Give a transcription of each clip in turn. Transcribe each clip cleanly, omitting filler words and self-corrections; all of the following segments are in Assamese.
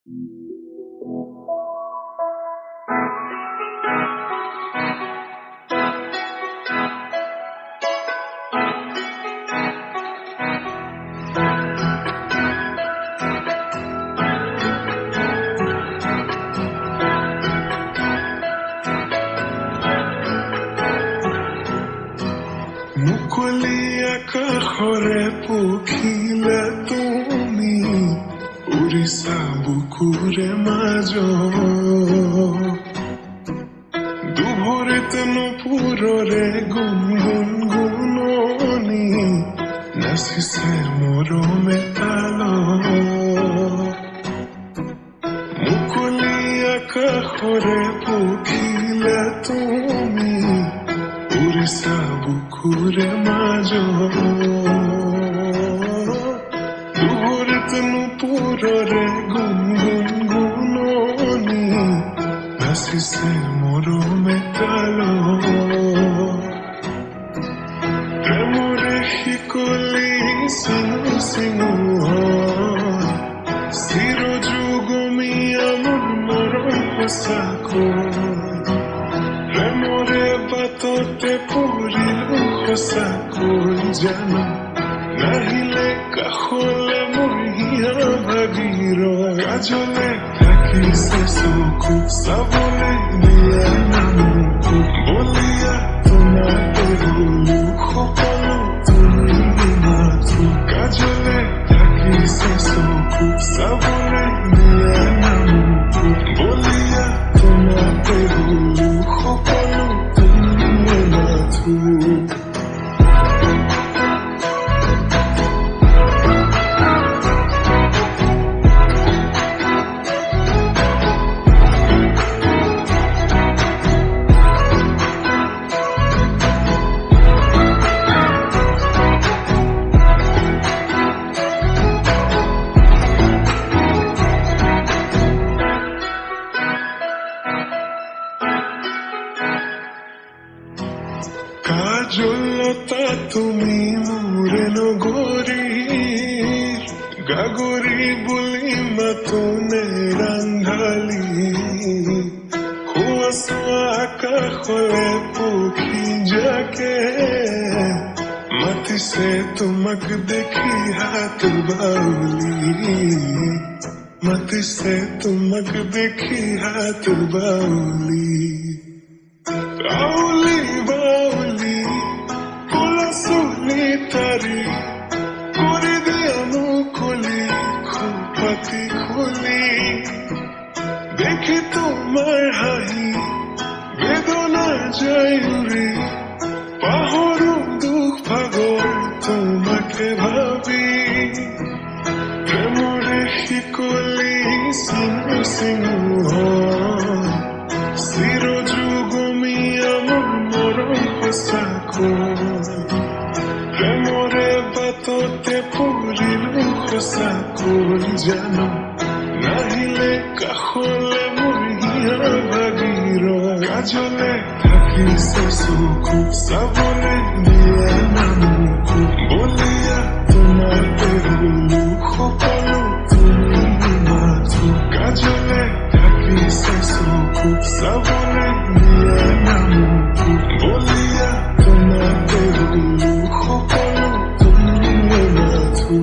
মুকলি আকাশৰে পখিলা তুমি উৰিছা বুকুৰে মাজত দুভৰিত নুপুৰৰে গুণগুণ গুণনি নাচিছে মৰমে তালত মুকলি আকাশৰে পখিলা তুমি উৰিছা বুকুৰে মাজত দুভৰিত নুপুৰৰে গুণগুণ গুণনি নাচিছে মৰমে তালত প্ৰেমৰে শিকলি চিঙু চিঙু চিৰ যুগমীয়া মোৰ মৰম সঁচাকৈ প্ৰেমৰে বাটতে পৰিলো সঁচাকৈ জানো নাহিলে কাষলে মোৰ হিয়া ভাগিৰ কাজলে থাকিছে চকু চাবলৈ দিয়া নামকো বলিয়া তোমাতে হলো সকলো তুমি মাথো কাজলে থাকিছে চকু চাবলৈ দিয়া নামকো বলিয়া তোমাতে হলো সকলো তুমি মাথো কাজলতা তুমি মোৰে নগৰীৰ গাগৰি বুলি মাতোনে ৰাংঢালি শুৱাচোৱা আকাশলে পক্ষী জাকে মাতিছে তোমাক দেখি হাত বাউলি মাতিছে তোমাক দেখি হাত বাউলি বাউলি বাউলি কোলা চুলি তাৰি কৰি দিয়া মুকলি খোপাতি খুলি দেখি তোমাৰ হাঁহি বেদনা যায় উৰি পাহৰো দুখ ভাগৰ তোমাকে ভাবি প্ৰেমৰে শিকলি চিঙু চিঙু চিৰ যুগমীয়া মোৰ মৰম সঁচাকৈ প্ৰেমৰে বাটতে পৰিলো সঁচাকৈ জানো নাহিলে কাষলে মোৰ হিয়া ভাগিৰ কাজলে থাকিছে চকু চাবলৈ দিয়া নামকো বলিয়া তোমাতে হলো সকলো তুমি মাথো কাজলে থাকিছে চকু চাবলৈ দিয়া নামকো বলিয়া তোমাতে হলো সকলো তুমি মাথো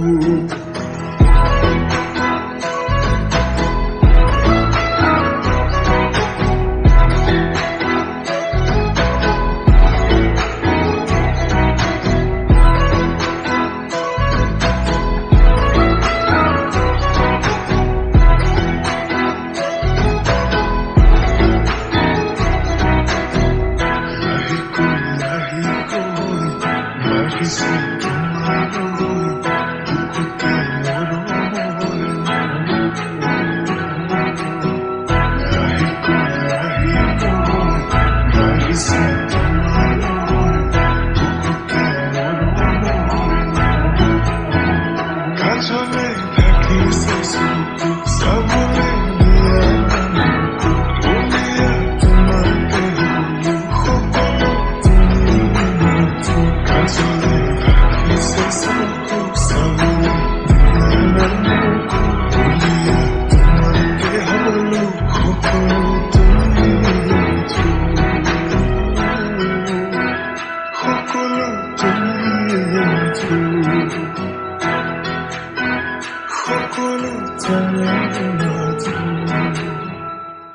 সকলো জানে